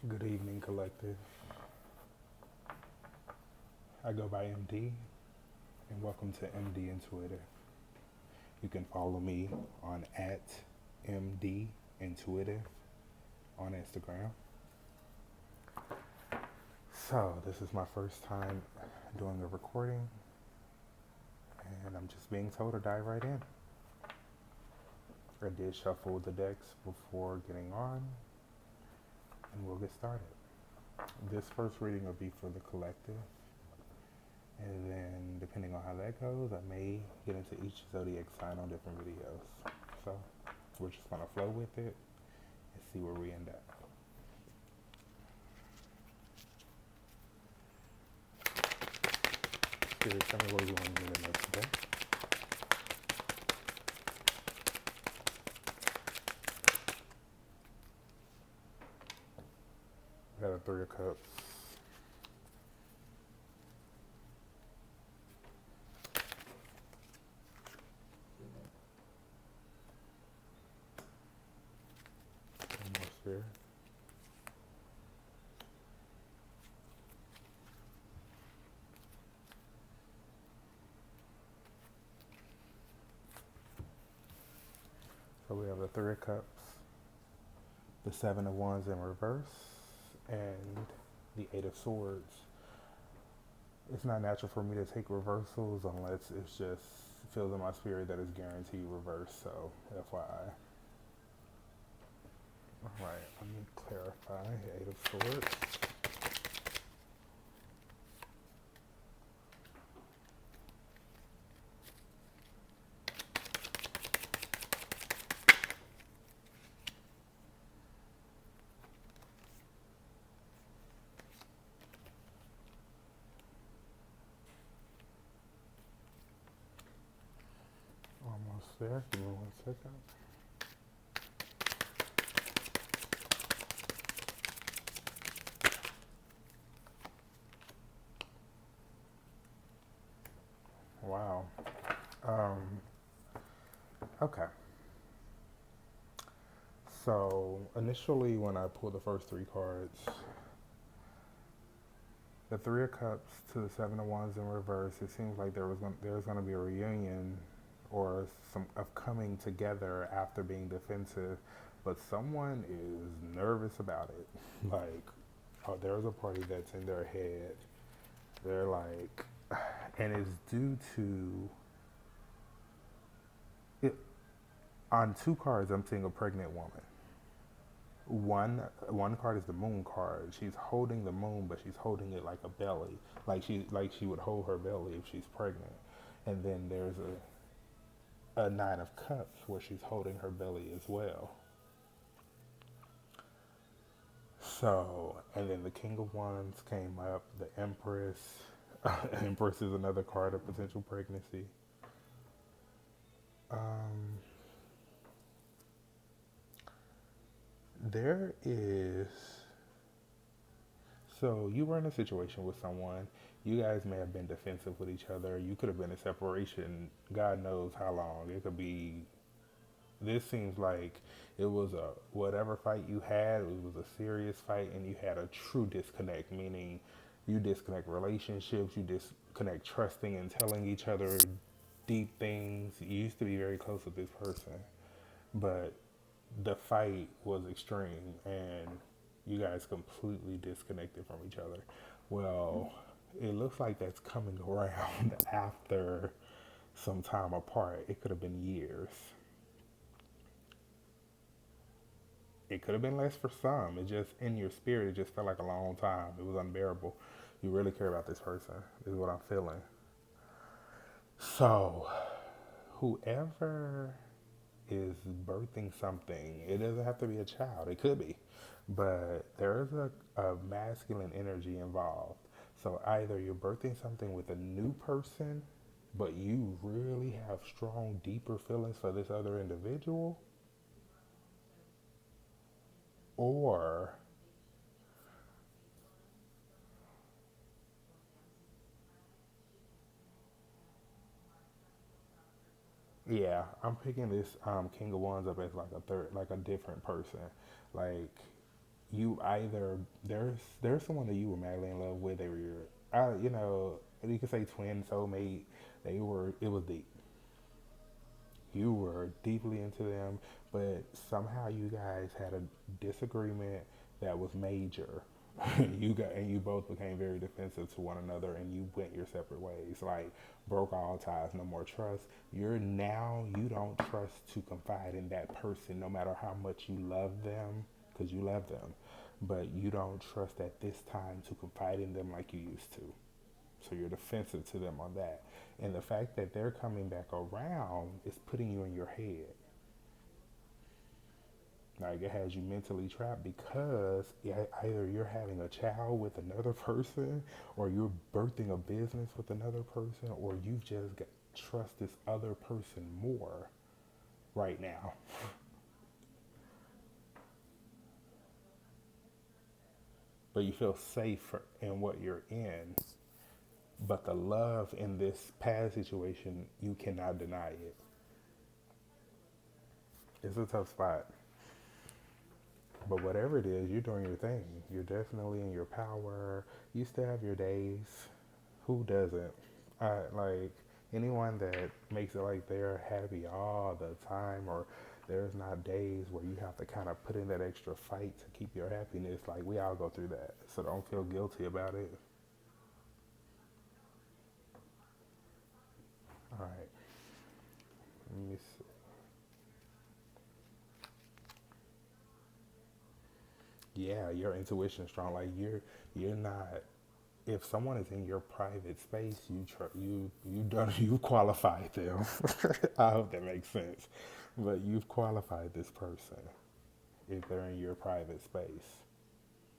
Good evening, collective. I go by MD, and welcome to MD Intuitive. You can follow me on at MD Intuitive on Instagram. So, this is my first time doing a recording, and I'm just being told to dive right in. I did shuffle the decks before getting on, and we'll get started. This first reading will be for the collective, and then depending on how that goes, I may get into each zodiac sign on different videos. So we're just gonna flow with it and see where we end up. Spirit, tell me what you want me to know today. We got a Three of Cups. One more Spirit. So we have the Three of Cups, the Seven of Wands in reverse, and the Eight of Swords. It's not natural for me to take reversals unless it's just feels in my spirit that it's guaranteed reverse. So FYI. All right, let me clarify. Eight of Swords. Almost there. Give me 1 second. Wow. Um, okay. So initially, when I pulled the first three cards, the Three of Cups to the Seven of Wands in reverse, it seems like there's going to be a reunion or some of coming together after being defensive, but someone is nervous about it. Like, oh, there's a party that's in their head. They're like, and it's due to it. On two cards, I'm seeing a pregnant woman. One card is the moon card. She's holding the moon, but she's holding it like a belly, like she would hold her belly if she's pregnant. And then there's a Nine of Cups where she's holding her belly as well. So, and then the King of Wands came up. The Empress. Empress is another card of potential pregnancy. Um, there is So you were in a situation with someone. You guys may have been defensive with each other. You could have been in separation. God knows how long. It could be. This seems like it was a whatever fight you had. It was a serious fight, and you had a true disconnect. Meaning, you disconnect relationships. You disconnect trusting and telling each other deep things. You used to be very close with this person, but the fight was extreme and you guys completely disconnected from each other. Well, it looks like that's coming around after some time apart. It could have been years. It could have been less for some. It just, in your spirit, it just felt like a long time. It was unbearable. You really care about this person, is what I'm feeling. So, whoever is birthing something, it doesn't have to be a child, it could be, but there is a masculine energy involved. So either you're birthing something with a new person, but you really have strong, deeper feelings for this other individual, or yeah, I'm picking this King of Wands up as like a third, like a different person. Like you either there's someone that you were madly in love with. They were your, you know, you could say twin soulmate. It was deep. You were deeply into them, but somehow you guys had a disagreement that was major. You both became very defensive to one another, and you went your separate ways. Like, broke all ties, no more trust. You don't trust to confide in that person, no matter how much you love them, because you love them, but you don't trust at this time to confide in them like you used to. So you're defensive to them on that. And the fact that they're coming back around is putting you in your head. Like, it has you mentally trapped because either you're having a child with another person, or you're birthing a business with another person, or you've just got trust this other person more right now. But you feel safe in what you're in. But the love in this past situation, you cannot deny it. It's a tough spot. But whatever it is, you're doing your thing. You're definitely in your power. You still have your days. Who doesn't? Like, anyone that makes it like they're happy all the time, or there's not days where you have to kind of put in that extra fight to keep your happiness. Like, we all go through that. So don't feel guilty about it. All right. Let me see. Yeah, your intuition is strong. Like, you're not. If someone is in your private space, you done you qualified them. I hope that makes sense. But you've qualified this person if they're in your private space,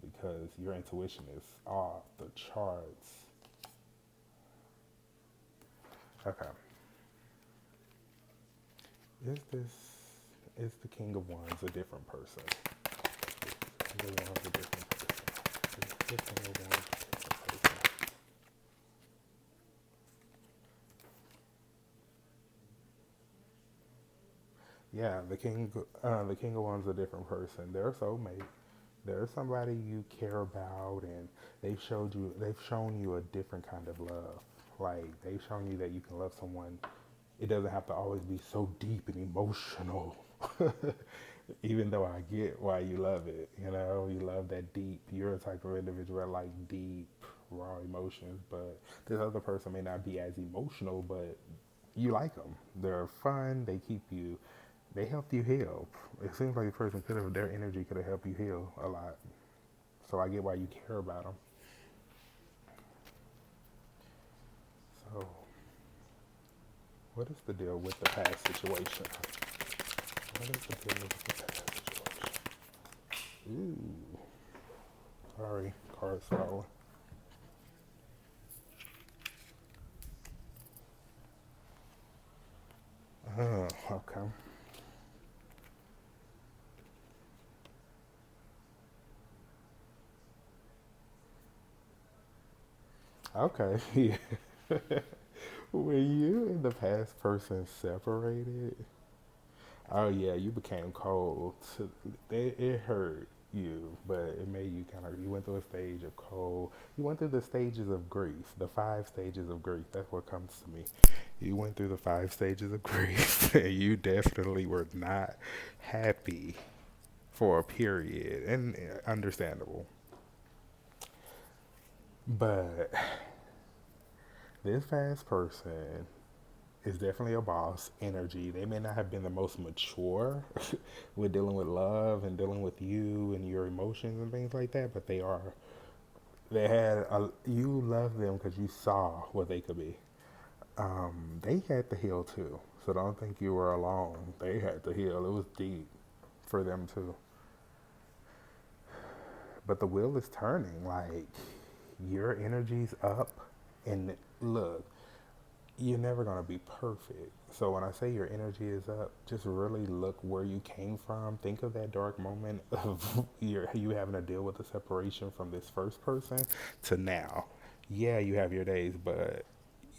because your intuition is off the charts. Okay. Is this is the King of Wands a different person? King of Wands a different person. Is the King of Wands a different person? Yeah, the King of Wands a different person. They're a soulmate. They're somebody you care about, and they've shown you a different kind of love. Like, they've shown you that you can love someone. It doesn't have to always be so deep and emotional. Even though I get why you love it, you love that deep. You're a type of individual that like deep, raw emotions, but this other person may not be as emotional, but you like them. They're fun. They help you heal. It seems like the person their energy could have helped you heal a lot. So I get why you care about them. So, what is the deal with the past situation? What is the deal with the past situation? Ooh, sorry, card swallow. Oh, okay. Okay, yeah. When you and the past person separated, oh yeah, you became cold. It hurt you, but it made you you went through a stage of cold. You went through the stages of grief, the 5 stages of grief. That's what comes to me. You went through the 5 stages of grief, and you definitely were not happy for a period, and understandable. But this past person is definitely a boss energy. They may not have been the most mature with dealing with love and dealing with you and your emotions and things like that, but they are. You love them because you saw what they could be. They had to heal too, so don't think you were alone. They had to heal. It was deep for them too. But the wheel is turning. Like, your energy's up, and look, you're never going to be perfect. So when I say your energy is up, just really look where you came from. Think of that dark moment of you having to deal with the separation from this first person to now. Yeah, you have your days, but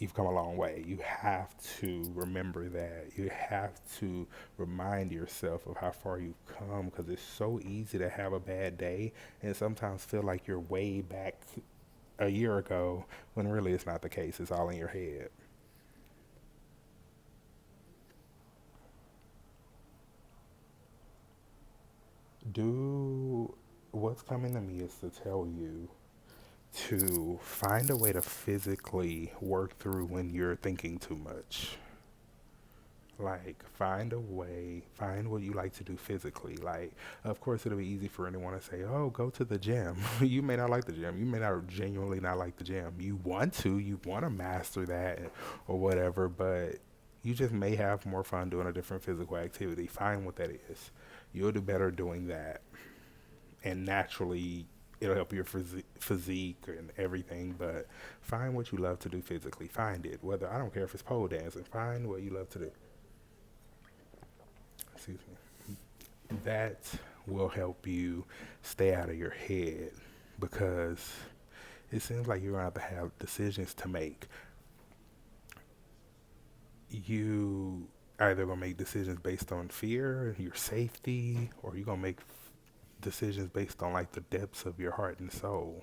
you've come a long way. You have to remember that. You have to remind yourself of how far you've come, because it's so easy to have a bad day and sometimes feel like you're way back a year ago when really it's not the case. It's all in your head. Do What's coming to me is to tell you to find a way to physically work through when you're thinking too much. Like, find a way, find what you like to do physically. Like, of course, it'll be easy for anyone to say, oh, go to the gym. You may not like the gym. You may not genuinely not like the gym. You want to master that or whatever, but you just may have more fun doing a different physical activity. Find what that is. You'll do better doing that. And naturally, it'll help your physique and everything, but find what you love to do physically. Find it. Whether, I don't care if it's pole dancing, find what you love to do. Excuse me. That will help you stay out of your head, because it seems like you're going to have decisions to make. You either going to make decisions based on fear, your safety, or you're going to make decisions based on like the depths of your heart and soul.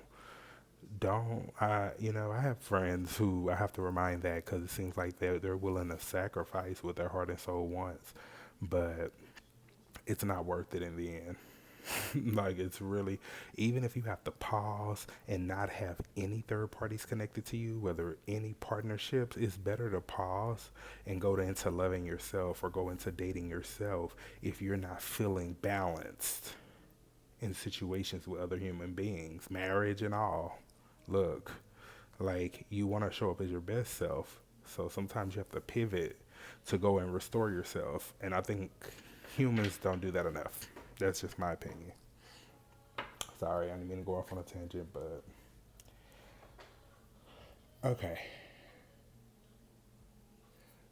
Don't I you know I have friends who I have to remind that, because it seems like they're willing to sacrifice what their heart and soul wants, but it's not worth it in the end. Like, it's really, even if you have to pause and not have any third parties connected to you, whether any partnerships, it's better to pause and go into loving yourself or go into dating yourself if you're not feeling balanced in situations with other human beings, marriage and all. Look, like, you want to show up as your best self, so sometimes you have to pivot to go and restore yourself. And I think humans don't do that enough. That's just my opinion. Sorry, I didn't mean to go off on a tangent, but okay.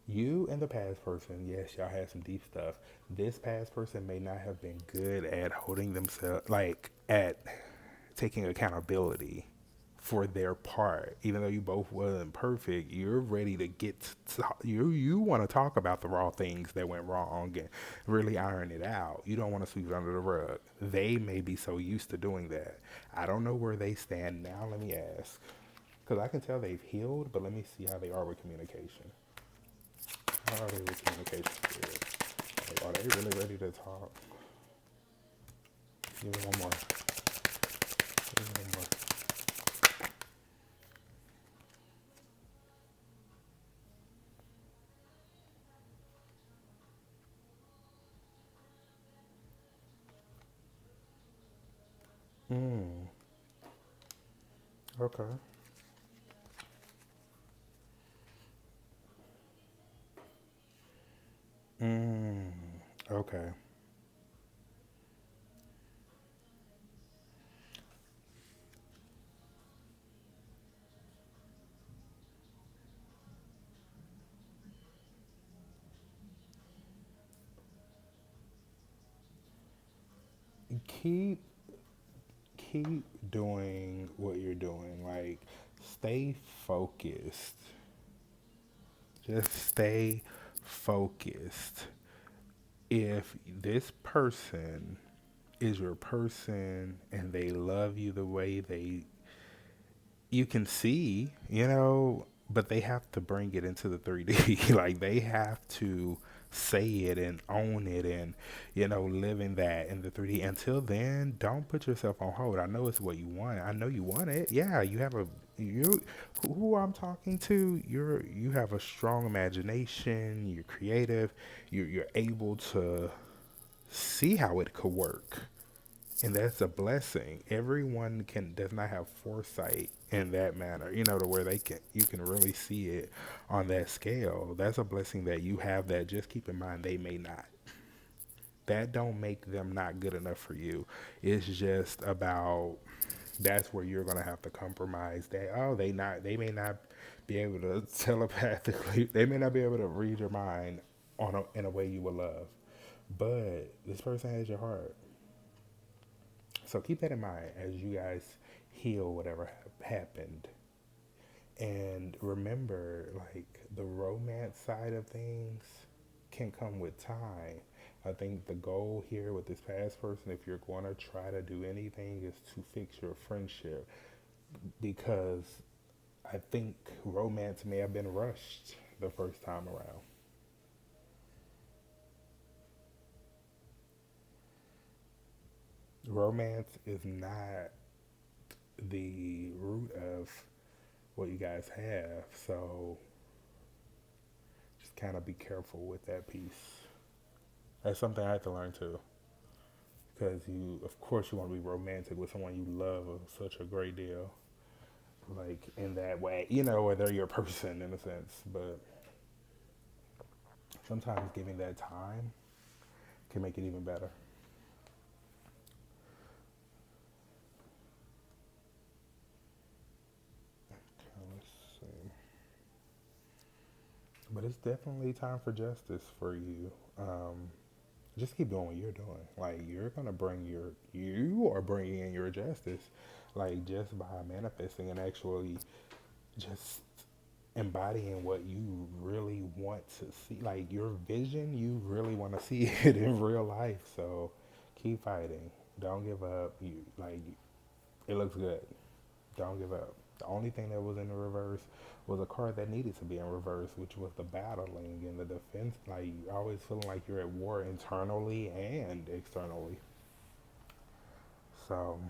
You and the past person, yes, y'all had some deep stuff. This past person may not have been good at holding themselves, like at taking accountability for their part. Even though you both wasn't perfect, you're ready to you want to talk about the raw things that went wrong and really iron it out. You don't want to sweep it under the rug. They may be so used to doing that. I don't know where they stand now. Let me ask, because I can tell they've healed, but let me see how they are with communication. How are they with communication skills? Like, are they really ready to talk? Give me one more. Give me one more. Mm, okay. Mm, okay. Keep keep doing what you're doing. Like, stay focused. Just stay focused. If this person is your person and they love you the way they you can see, but they have to bring it into the 3D. Like, they have to say it and own it and, live in that in the 3D. Until then, don't put yourself on hold. I know it's what you want. I know you want it. Yeah, you who I'm talking to, you have a strong imagination, you're creative, you're able to see how it could work, and that's a blessing. Everyone can does not have foresight in that manner, to where you can really see it on that scale. That's a blessing that you have. That, just keep in mind, they may not. That don't make them not good enough for you. It's just about, that's where you're gonna have to compromise. That, oh, they may not be able to telepathically, they may not be able to read your mind in a way you would love, but this person has your heart. So keep that in mind as you guys heal whatever happened. And remember, like, the romance side of things can come with time. I think the goal here with this past person, if you're going to try to do anything, is to fix your friendship, because I think romance may have been rushed the first time around. Romance is not the root of what you guys have, so just kind of be careful with that piece. That's something I had to learn too, because you, of course, you want to be romantic with someone you love such a great deal, like in that way, or they're your person in a sense. But sometimes giving that time can make it even better. Okay, let's see. But it's definitely time for justice for you. Just keep doing what you're doing. Like, you are bringing in your justice, like, just by manifesting and actually just embodying what you really want to see. Like, your vision, you really want to see it in real life. So keep fighting. Don't give up. It looks good. Don't give up. The only thing that was in the reverse was a card that needed to be in reverse, which was the battling and the defense. Like, always feeling like you're at war internally and externally. So,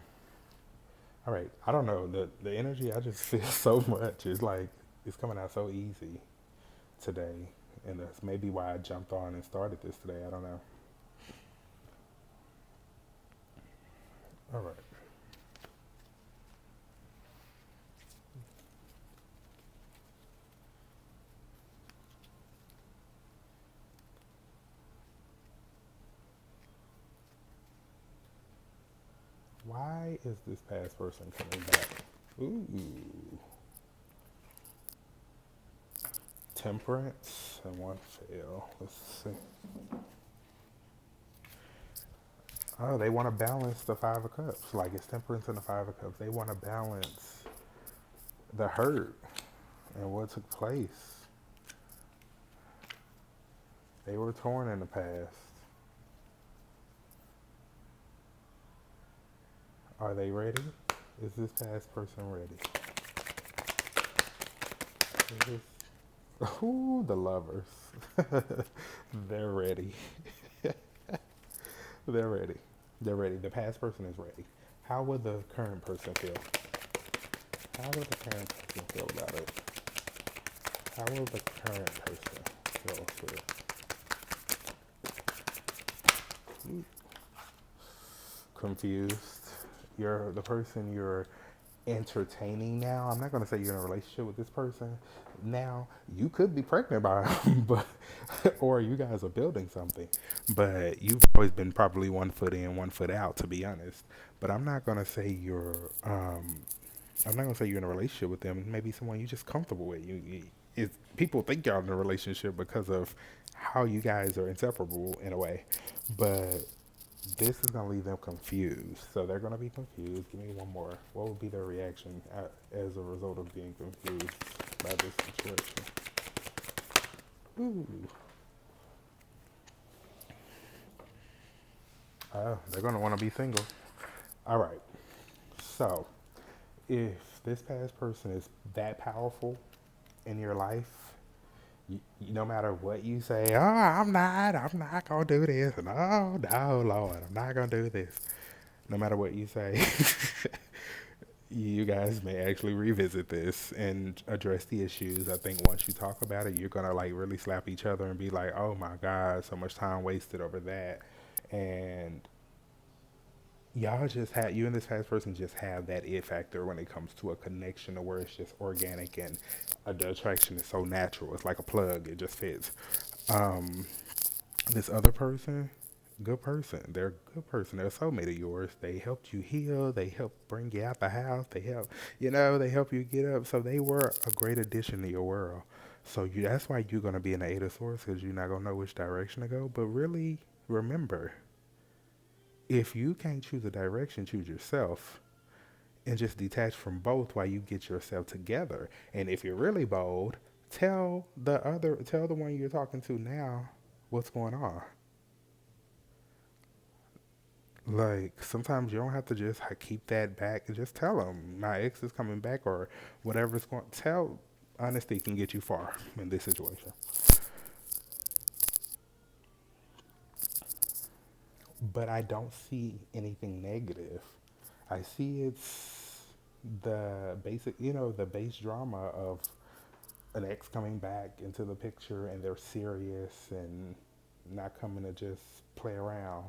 all right. I don't know, the energy. I just feel so much. It's like it's coming out so easy today, and that's maybe why I jumped on and started this today. I don't know. All right. Why is this past person coming back? Ooh, temperance and one fail. Let's see. Oh, they want to balance the Five of Cups. Like, it's temperance and the Five of Cups. They want to balance the hurt and what took place. They were torn in the past. Are they ready? Is this past person ready? Is this... Ooh, the lovers. They're ready. They're ready. They're ready. The past person is ready. How would the current person feel? How would the current person feel about it? How will the current person feel for it? Confused. You're the person you're entertaining now. I'm not going to say you're in a relationship with this person now. You could be pregnant by him, but or you guys are building something. But you've always been probably 1 foot in, 1 foot out, to be honest. But I'm not going to say I'm not gonna say you're in a relationship with them. Maybe someone you're just comfortable with. People think y'all in a relationship because of how you guys are inseparable in a way, but this is gonna leave them confused. So they're gonna be confused. Give me one more. What would be their reaction as a result of being confused by this situation? Ooh, they're gonna want to be single. All right. So if this past person is that powerful in your life, no matter what you say, oh, I'm not gonna do this, no, no, Lord, I'm not gonna do this. No matter what you say, you guys may actually revisit this and address the issues. I think once you talk about it, you're gonna like really slap each other and be like, oh my God, so much time wasted over that. And y'all just had, you and this past person just have that it factor when it comes to a connection to where it's just organic and the attraction is so natural. It's like a plug, it just fits. Um, this other person, good person. They're a good person. They're a soulmate of yours. They helped you heal. They helped bring you out the house. They help you get up. So they were a great addition to your world. So that's why you're going to be in the Eight of Swords, because you're not going to know which direction to go. But really, remember, if you can't choose a direction, choose yourself. and just detach from both while you get yourself together. And if you're really bold, tell the one you're talking to now what's going on. Like sometimes you don't have to just keep that back and just tell them my ex is coming back or whatever's going. Tell honesty can get you far in this situation. But I don't see anything negative. I see it's the basic, the base drama of an ex coming back into the picture and they're serious and not coming to just play around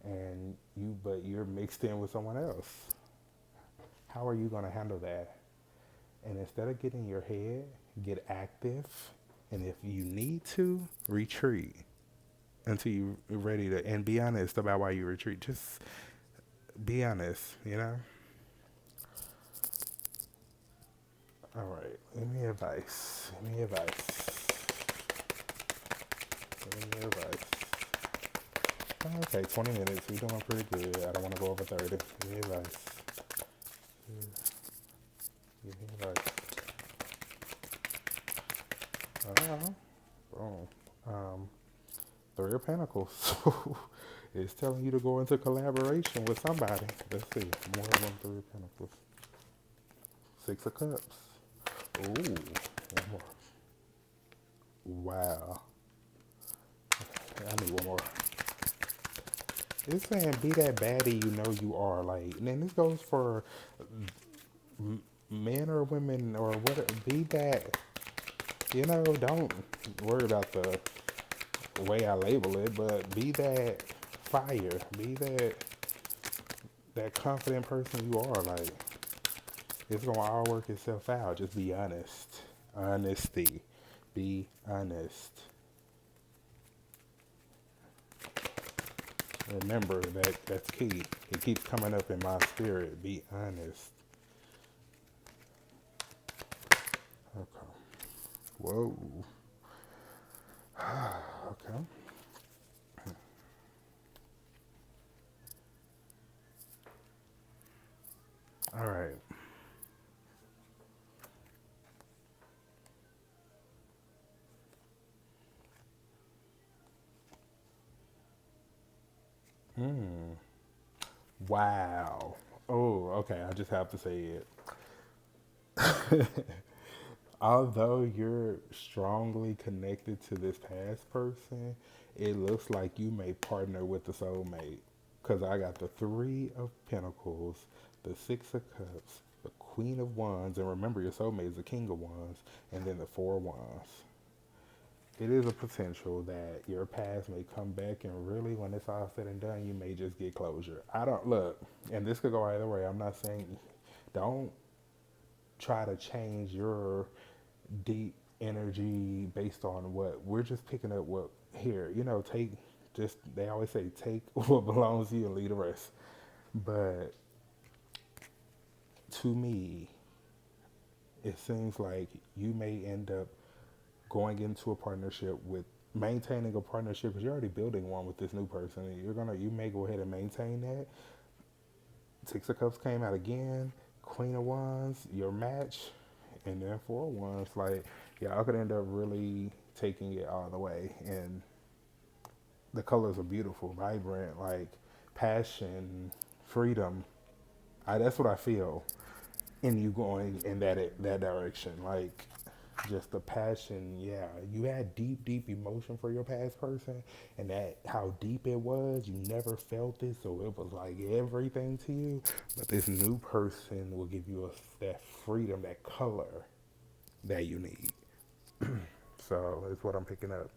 and but you're mixed in with someone else. How are you going to handle that? And instead of getting in your head, get active. And if you need to, retreat until you're ready to, and be honest about why you retreat. Just be honest. All right, give me advice. Give me advice. Give me advice. Okay, 20 minutes. We're doing pretty good. I don't want to go over 30. Give me advice. Give me advice. Oh. Three of Pentacles. It's telling you to go into collaboration with somebody. Let's see. More than Three of Pentacles. Six of Cups. Ooh. One more. Wow. I need one more. It's saying be that baddie you know you are. Like, and then this goes for men or women or whatever. Be that. Don't worry about the way I label it, but be that fire. Be that confident person you are. Like, it's gonna all work itself out. Just be honest. Honesty. Be honest. Remember that's key. It keeps coming up in my spirit. Be honest. Okay. Whoa. Okay. All right. Wow. Oh, okay. I just have to say it. Although you're strongly connected to this past person, it looks like you may partner with the soulmate. Because I got the Three of Pentacles, the Six of Cups, the Queen of Wands, and remember your soulmate is the King of Wands, and then the Four of Wands. It is a potential that your past may come back, and really, when it's all said and done, you may just get closure. I don't look, and this could go either way. I'm not saying don't try to change your deep energy based on what we're just picking up. What here, take just they always say take what belongs to you and leave the rest. But to me, it seems like you may end up going into a partnership with maintaining a partnership because you're already building one with this new person. You may go ahead and maintain that. Six of Cups came out again. Queen of Wands, your match, and then Four of Wands. Like, y'all could end up really taking it all the way. And the colors are beautiful, vibrant, like passion, freedom. That's what I feel in you going in that direction. Like, just the passion. Yeah, you had deep emotion for your past person, and that how deep it was, you never felt it, so it was like everything to you. But this new person will give you that freedom, that color that you need. So it's what I'm picking up.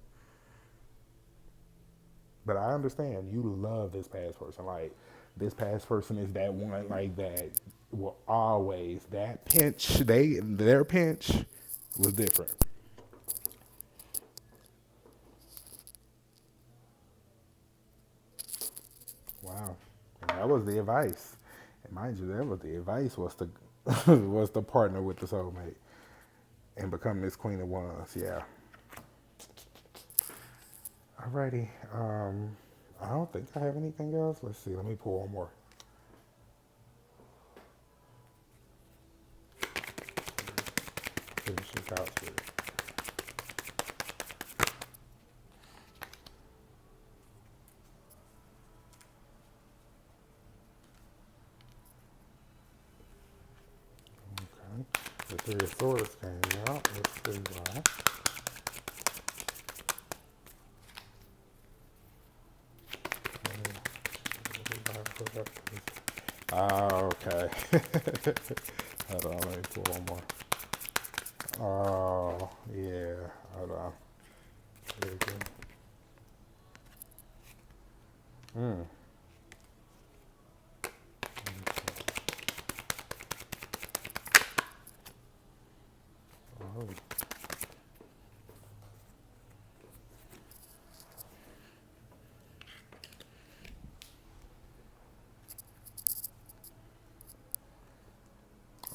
But I understand you love this past person. Like, this past person is that one, like, that will always, that pinch, their pinch was different. Wow. And that was the advice. And mind you, that was the advice was to was to partner with the soulmate and become this Queen of Wands. Yeah. Alrighty. I don't think I have anything else. Let's see. Let me pull one more. Three of Swords came out. Let's see why. Oh, okay. Hold on, let me pull one more. Oh, yeah. Hold on. There you go.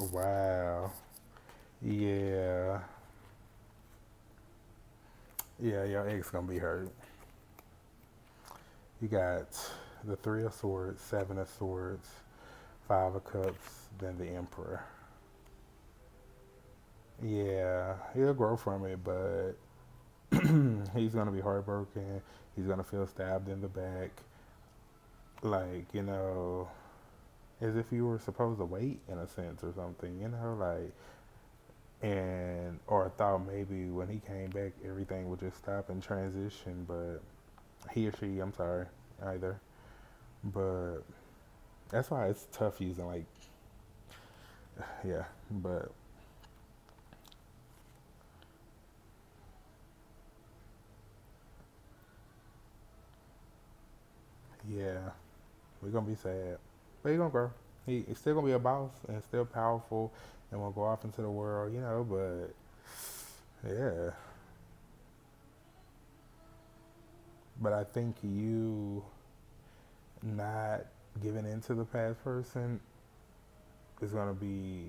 Oh, wow. Yeah. Yeah, your ex gonna be hurt. You got the Three of Swords, Seven of Swords, Five of Cups, then the Emperor. Yeah, he'll grow from it, but he's gonna be heartbroken. He's gonna feel stabbed in the back, like as if you were supposed to wait in a sense or something. Like and or thought maybe when he came back everything would just stop and transition, but he or she, I'm sorry, either. But that's why it's tough using like yeah, but yeah, we're gonna be sad, but he's gonna grow. He's still gonna be a boss and still powerful and will go off into the world, But yeah, but I think you not giving into the past person is gonna be.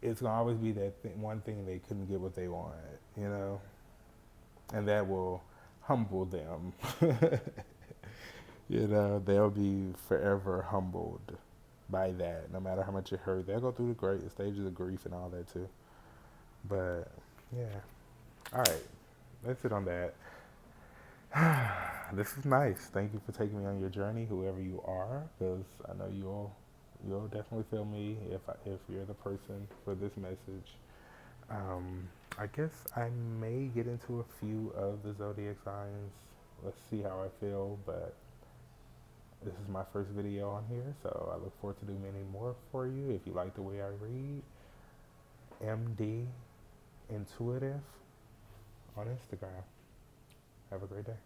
It's gonna always be that one thing they couldn't get what they wanted, and that will humble them. They'll be forever humbled by that. No matter how much it hurt, they'll go through the great stages of grief and all that too. But yeah, all right, that's it on that. This is nice. Thank you for taking me on your journey, whoever you are, because I know you'll definitely feel me if you're the person for this message. I guess I may get into a few of the zodiac signs. Let's see how I feel, but this is my first video on here, so I look forward to doing many more for you. If you like the way I read, MD Intuitive on Instagram. Have a great day.